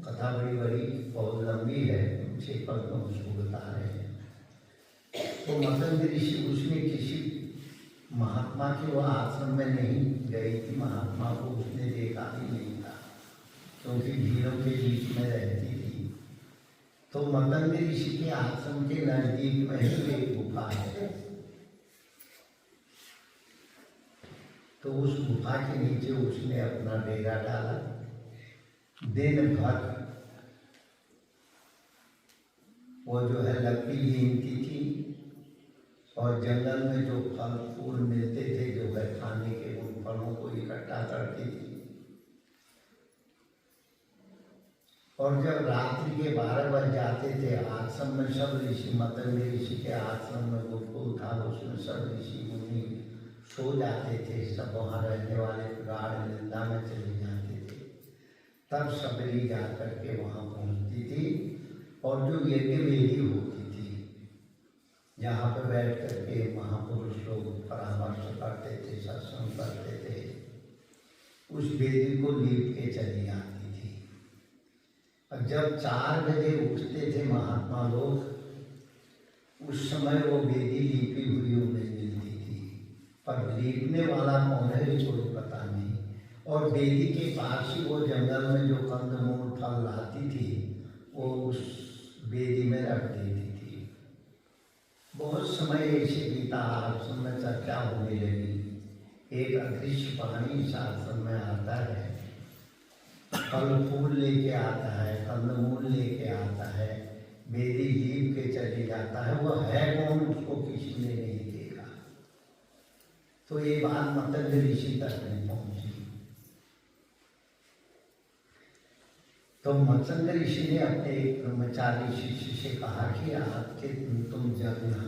कथा बड़ी बड़ी बहुत लंबी है, छह पद में उसको बता रहे हैं। तो मतंग ऋषि, उसने किसी महात्मा के वह आश्रम में नहीं गई थी। महात्मा को उसने देखा ही नहीं था क्योंकि भीड़ों के बीच में रहती थी। तो मतंग ऋषि के आश्रम के नजदीक में ही एक गुफा है। तो उस गुफा के नीचे उसने अपना डेरा डाला। दिन भर वो जो है लकड़ी बीनती थी और जंगल में जो फल फूल मिलते थे जो है खाने के, उन फलों को इकट्ठा करती थी। और जब रात्रि के 12 बज जाते थे, आश्रम में सब ऋषि, मतंग ऋषि के आश्रम में गुरुकुल था, उसमें सब ऋषि मुनि सो जाते थे। सब वहाँ रहने वाले गाढ़ निंदा में चले जाते थे। तब सबरी जा करके वहाँ पहुँचती थी और जो यज्ञ वेदी होती थी, जहाँ पर बैठ करके महापुरुष लोग परामर्श करते थे, सत्संग करते थे, उस वेदी को लीप के चली आती थी। और जब 4 बजे उठते थे महात्मा लोग, उस समय वो वेदी लीपी हुई उन्हें मिलती थी, पर लीपने वाला कौन है ये कोई पता नहीं। और वेदी के पास ही वो जंगल में जो कंदमूल फल लाती थी वो उस वेदी में रख देती थी। बहुत समय ऐसे बीता, आश्रम में चर्चा होने लगी। एक अदृश्य प्राणी इस आश्रम में आता है, फल फूल लेके आता है, कंदमूल लेके आता है, वेदी लीप के चले जाता है। वह है कौन, उसको किसी ने नहीं देखा। तो ये बात मतंग ऋषि तक नहीं पहुंची। तो मतंग ऋषि ने अपने एक ब्रह्मचारी शिष्य से कहा कि आपके तुम जगना,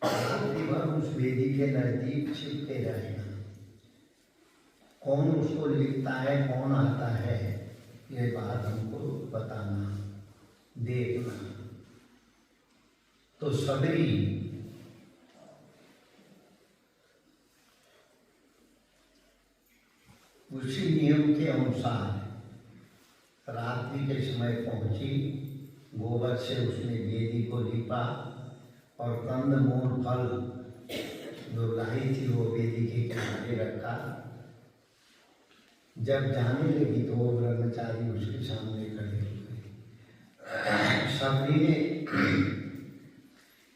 रात्रि भर उस वेदी के नजदीक छिपके रहना। कौन उसको लिखता है, कौन आता है, ये बात हमको बताना, देखना। तो सबरी उसी नियम के अनुसार रात्रि के समय पहुंची। गोबर से उसने वेदी को लीपा और कंदमूल फल जो लाई थी वो वेदी के किनारे रखा। जब जाने लगी तो वो ब्रह्मचारी उसके सामने खड़े हो गए। सबरी ने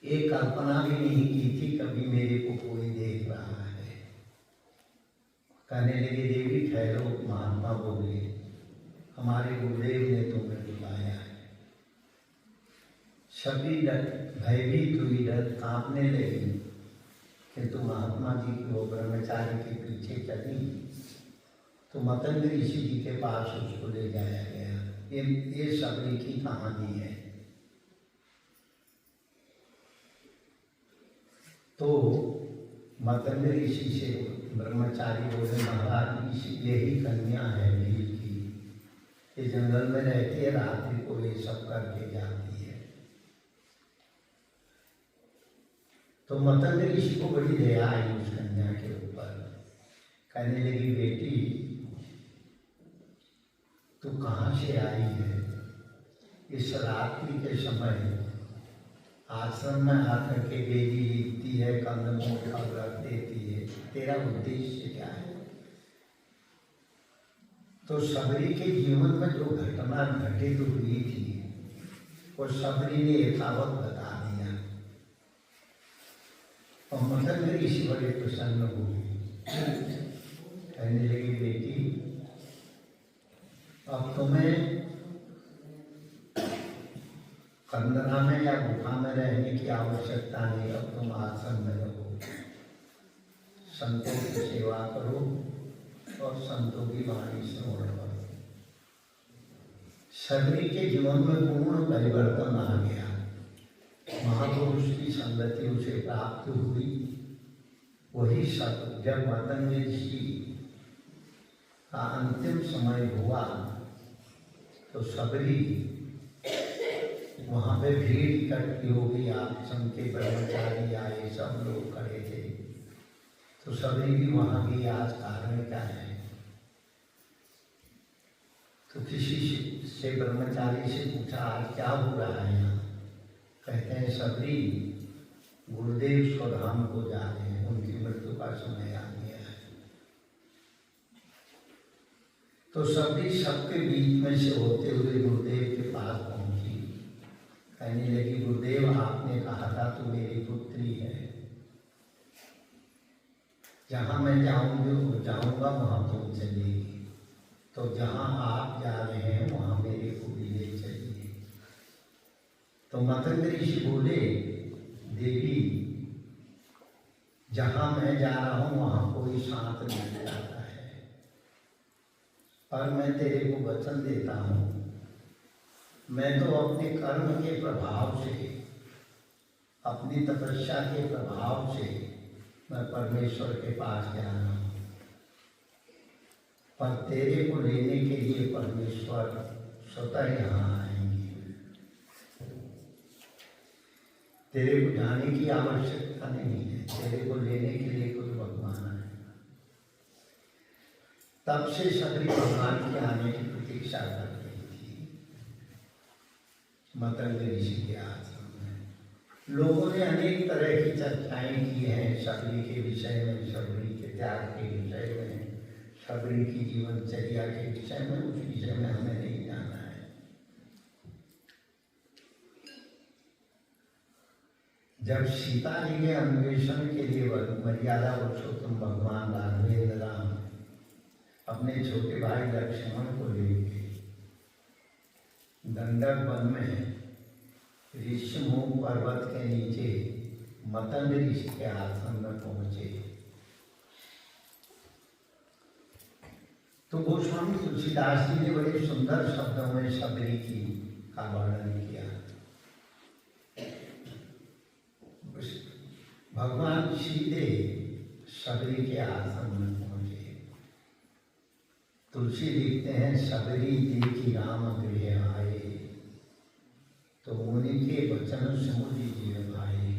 एक कल्पना भी नहीं की थी कभी मेरे को कोई देख रहा है। कहने लगे देवी ठहरो। महात्मा बोले हमारे गुरुदेव ने तुम्हें बुलाया है। सभी भयभीत हुई, डर कांपने लगी, किंतु महात्मा जी वो ब्रह्मचारी के पीछे चली। तो मतंग ऋषि जी के पास उसको ले जाया गया। ये सबरी की कहानी है। तो मतंग ऋषि से ब्रह्मचारी बोले, महाराज यही कन्या है भील की, ये जंगल में रहती है, रात्रि को ये सब करके जाती है। तो मतंग ऋषि को बड़ी दया आई उस कन्या के ऊपर। कहने लगी, बेटी तू कहाँ से आई है? इस रात्रि के समय आश्रम में आकर के बेदी लिखती है, कंदमूल फल रख देती है, तेरा उद्देश्य क्या है? तो सबरी के जीवन में जो घटना घटित हुई थी वो सबरी ने यथावत बता दिया। और मतंग ऋषि बड़े प्रसन्न हुए। कहने लगी, बेटी अब तुम्हें कंदरा में या गुफा में रहने की आवश्यकता नहीं, अब तुम आश्रम में रहो, संतों की सेवा करो और संतों की वाणी श्रवण करो। सबरी के जीवन में पूर्ण परिवर्तन आ गया। महापुरुष की संगति उसे प्राप्त हुई। वही सब जब मतंग ऋषि का अंतिम समय हुआ तो सबरी वहाँ पे भीड़ इकट्ठी हो गई। आश्रम के ब्रह्मचारी आए, सब लोग खड़े थे। तो सबरी भी वहाँ गई, आज कारण क्या है? तो किसी से ब्रह्मचारी से पूछा, आज क्या हो रहा है यहाँ? कहते हैं, सबरी गुरुदेव स्वधाम को जा रहे हैं, उनकी मृत्यु का समय आ गया है। तो सबरी सबके बीच में से होते हुए गुरुदेव के पास पहुंची। कहने लगी, गुरुदेव आपने कहा था तू मेरी पुत्री है, जहाँ मैं जाऊंगा वहाँ तुम चलेगी, तो जहाँ आप जा रहे हैं वहाँ मेरे को भी ले चलिए। तो मतंग ऋषि बोले, देवी जहाँ मैं जा रहा हूँ वहाँ कोई साथ नहीं जाता है, पर मैं तेरे को वचन देता हूँ, मैं तो अपने कर्म के प्रभाव से, अपनी तपस्या के प्रभाव से मैं परमेश्वर के पास जा रहा हूँ, पर तेरे को लेने के लिए परमेश्वर स्वतः यहाँ आएंगे। तेरे को जाने की आवश्यकता नहीं है, तेरे को लेने के लिए कोई भगवान है। तब से सबरी भगवान के आने की प्रतीक्षा कर रही थी मतंग ऋषि के आश्रम में। लोगों ने अनेक तरह की चर्चाएं की हैं सबरी के विषय में, सबरी के त्याग के विषय में, सबरी की जीवनचर्या के विषय में। उस विषय में हमें नहीं जाना है। जब सीता जी के अन्वेषण के लिए मर्यादा पुरुषोत्तम भगवान राघवेंद्र राम अपने छोटे भाई लक्ष्मण को लेके दंडक वन में ऋषिमुख पर्वत के नीचे मतंग ऋषि के आश्रम में पहुंचे, तो गोस्वामी तुलसीदास जी ने बड़े सुंदर शब्दों में सबरी की का वर्णन किया। भगवान सीधे सबरी के आश्रम में पहुंचे। तुलसी लिखते हैं, सबरी देखी राम गृह आए, तो मुनि के वचन समुझी जीव आए।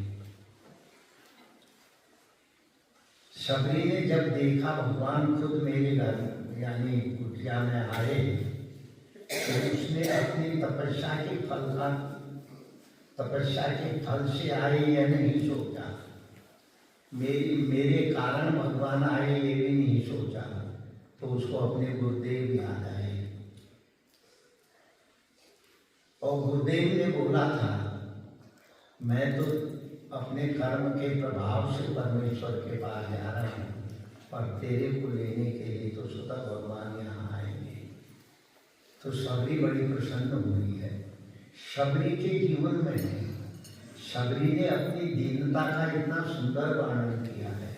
सबरी ने जब देखा भगवान खुद मेरे घर यानी कुटिया में आए, तो उसने अपनी तपस्या के फल से आए या नहीं सोचा, मेरे कारण भगवान आए ये भी नहीं सोचा। तो उसको अपने गुरुदेव याद आए, और गुरुदेव ने बोला था, मैं तो अपने कर्म के प्रभाव से परमेश्वर के पास जा रहा हूँ, पर तेरे को लेने के लिए तो स्वतः भगवान यहाँ आएंगे। तो सबरी बड़ी प्रसन्न हुई है। सबरी के जीवन में सबरी ने अपनी दीनता का इतना सुंदर वर्णन किया है।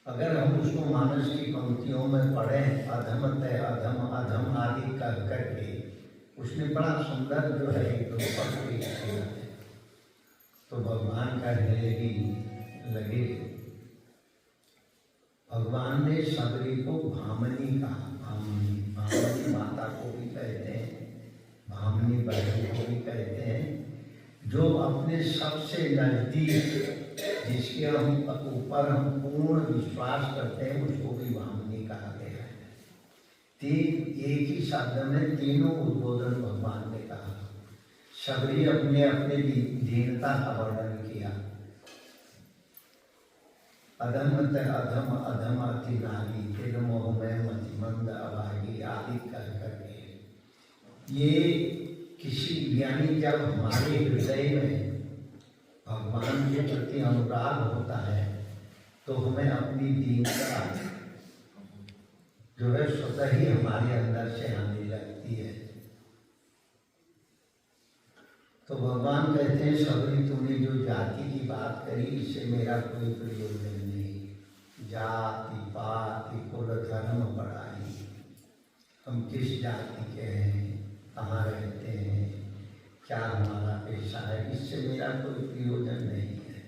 अगर हम उसको मानस की पंक्तियों में पढ़ें अधम ते अधम अधम आदि कर करके, उसने बड़ा सुंदर जो है एक रूपक पेश किया है। तो भगवान कहने लगे भगवान ने सबरी को भामनी कहा। भामनी भामनी माता को भी कहते हैं, भामनी बहन को भी कहते हैं। जो अपने सबसे नजदीक, जिसके हम ऊपर हम पूर्ण विश्वास करते हैं, उसको भी भामनी कहा गया है। एक ही शब्द में तीनों उद्बोधन भगवान ने कहा। सबरी अपने अपने दीनता का वर्णन किया। अधम ते अधम अधम अति नारी तेरे मोह में मति मंद अभागी आदि कर करके, ये किसी ज्ञानी जब हमारे हृदय में भगवान के प्रति अनुराग होता है तो हमें अपनी दीनता जो है स्वतः ही हमारे अंदर से आने लगती है। तो भगवान कहते हैं सबरी तूने जो जाति की बात करी, इससे मेरा कोई प्रयोजन नहीं। जाति पाति कुल धर्म पढ़ाई, हम किस जाति के हैं, कहाँ रहते हैं, क्या हमारा पेशा है, इससे मेरा कोई प्रयोजन नहीं है।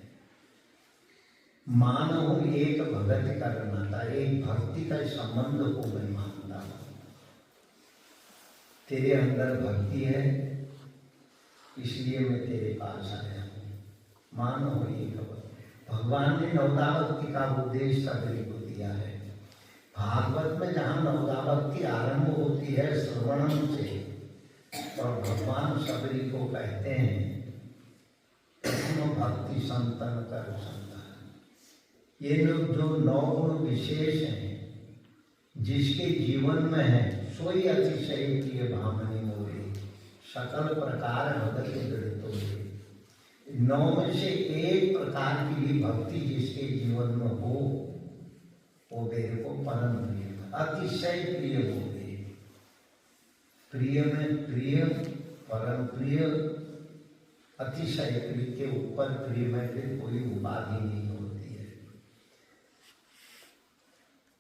मानव एक भगत करना था, एक भक्ति का संबंध को मैं मानता हूँ। तेरे अंदर भक्ति है इसलिए मैं तेरे पास आया हूँ। मानो ये भगवान ने नवदा भक्ति का उपदेश सबरी को दिया है। भागवत में जहाँ नवदा भक्ति आरंभ होती है श्रवणम से, और भगवान सबरी को कहते हैं भक्ति संतन कर संतन। ये लोग जो 9 गुण विशेष हैं, जिसके जीवन में है, सोई अतिशय प्रिय भामनी मोरे, सकल प्रकार भगत दृढ़। 9 में से एक प्रकार की भी भक्ति जिसके जीवन में हो, वो मेरे को परम प्रिय, अतिशय प्रिय हो गए। प्रिय में प्रिय, परम प्रिय, अतिशय प्रिय के ऊपर प्रिय में फिर कोई उपाधि नहीं होती है।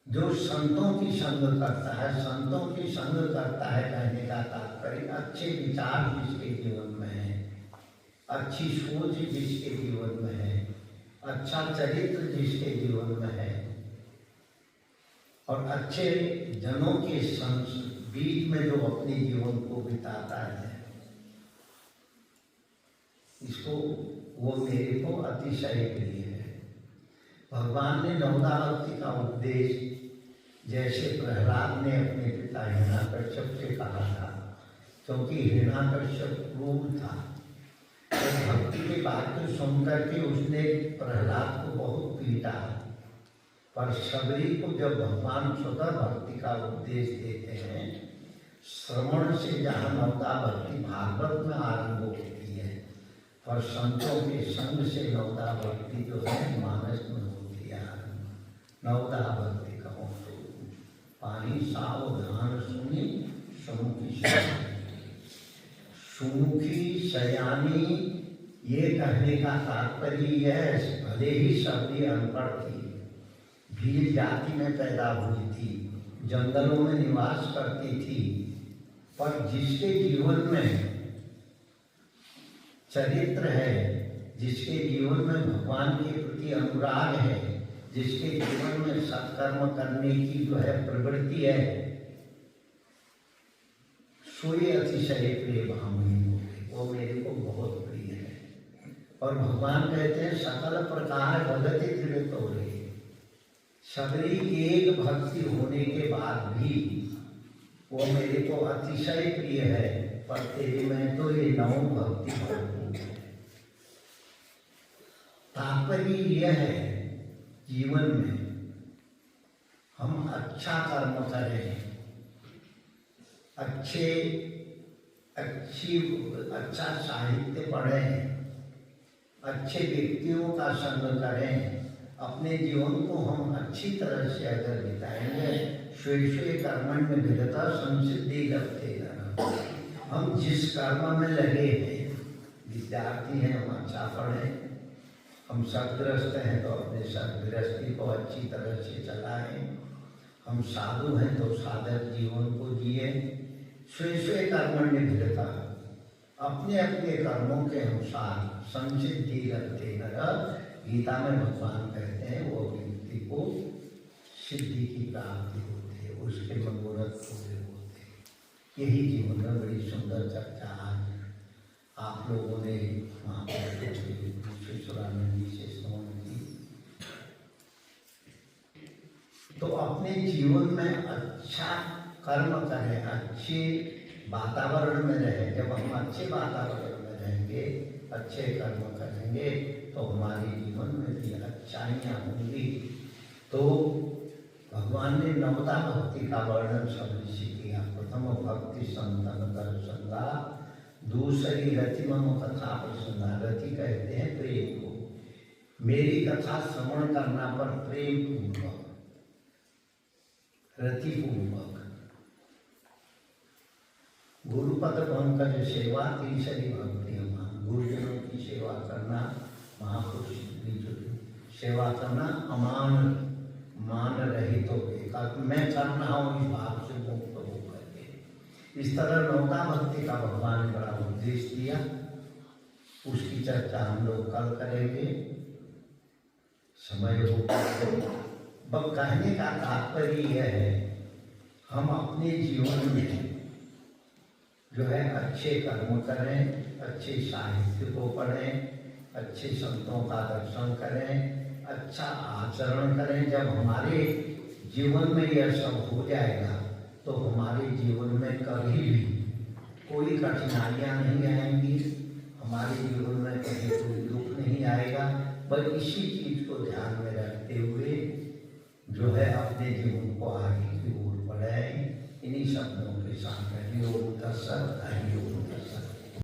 जो संतों की संग करता है, संतों की संग करता है कहने का तात्पर्य अच्छे विचार जिसके जीवन में है, अच्छी सोच जिसके जीवन में है, अच्छा चरित्र जिसके जीवन में है, और अच्छे जनों के बीच में जो अपने जीवन को बिताता है, इसको वो मेरे को अतिशय प्रिय है। भगवान ने नवदा भक्ति का उपदेश जैसे प्रहलाद ने अपने पिता हिरण्याकश्यप से कहा था, क्योंकि हिरण्याकश्यप क्रूर था, तो भक्ति की बात को सुनकर के उसने प्रहलाद को बहुत पीटा। पर सबरी को जब भगवान स्वतः भक्ति का उपदेश देते हैं, श्रवण से जहाँ नवदा भक्ति भागवत में आरंभ होती है, पर संतों के संग से नवदा भक्ति जो है मानस में होती है। नवदा भक्ति कहो तो पानी सावधान सुनी सुमुखी सुमुखी शयानी। ये कहने का तात्पर्य यह है, भले ही सबरी अनपढ़ थी, भील जाति में पैदा हुई थी, जंगलों में निवास करती थी, पर जिसके जीवन में चरित्र है, जिसके जीवन में भगवान के प्रति अनुराग है, जिसके जीवन में सत्कर्म करने की जो है प्रवृत्ति है, सोई अतिशय प्रिय भामनी, वो मेरे को बहुत प्रिय है। और भगवान कहते हैं सकल प्रकार भगति दृढ़ हो रही। सबरी एक भक्ति होने के बाद भी वो मेरे को अतिशय प्रिय है, पर तेरे में तो ये 9 भक्ति भरपूर है। तात्पर्य यह है, जीवन में हम अच्छा कर्म करें, अच्छा साहित्य पढ़ें, अच्छे व्यक्तियों का संग करें, अपने जीवन को हम अच्छी तरह से अगर बिताएंगे, स्वे स्वे कर्मण्य में विरता संसिद्धि लभते। हम जिस कर्म में लगे हैं, विद्यार्थी हैं, हम अच्छा पढ़ें, हम सदग्रस्त हैं तो अपने सदगृहस्थी को अच्छी तरह से चलाएं। हम साधु हैं तो साधक जीवन को जिए। स्वे स्वे कर्मण्यभिरता, अपने अपने कर्मों के अनुसार संसिद्धि रखते नर। गीता में भगवान कहते हैं वो व्यक्ति को सिद्धि की प्राप्ति होती है, उसके मनोरथ पूरे होते हैं। यही जीवन में बड़ी सुंदर चर्चा आज आप लोगों ने विश्वेश्वरानंद जी से श्रवण की। तो अपने जीवन में अच्छा कर्म करें, अच्छे वातावरण में रहें। जब हम अच्छे वातावरण में रहेंगे, अच्छे कर्म करेंगे तो हमारे जीवन में भी अच्छाइयाँ होंगी। तो भगवान ने नवदा भक्ति का वर्णन शब्द से किया। प्रथम भक्ति संतन दर्शनदा, दूसरी रति मम कथा प्रसन्ना। रति कहते हैं प्रेम को। मेरी कथा श्रवण करना पर प्रेम पूर्वक, रति पूर्वक। गुरुपद पंकज सेवा, तीसरी भक्ति। गुरुजनों की सेवा करना, महापुरुष की जो सेवा करना अमान मान रहित हो गए। मैं करना हूँ इस भाव से मुक्त होकर के। इस तरह नवदा भक्ति का भगवान ने बड़ा उपदेश दिया। उसकी चर्चा हम लोग कल करेंगे, समय होगा तो। बस कहने का तात्पर्य यह है, हम अपने जीवन में जो है अच्छे कर्म करें, अच्छे साहित्य को पढ़ें, अच्छे संतों का दर्शन करें, अच्छा आचरण करें। जब हमारे जीवन में यह सब हो जाएगा तो हमारे जीवन में कभी भी कोई कठिनाइयाँ नहीं आएंगी, हमारे जीवन में कभी कोई दुख नहीं आएगा। बस इसी चीज को ध्यान में रखते हुए जो है अपने जीवन को आगे की ओर बढ़ाएं। इन्हीं शब्दों के साथ हरि ओम तत्सत। हरि ओम।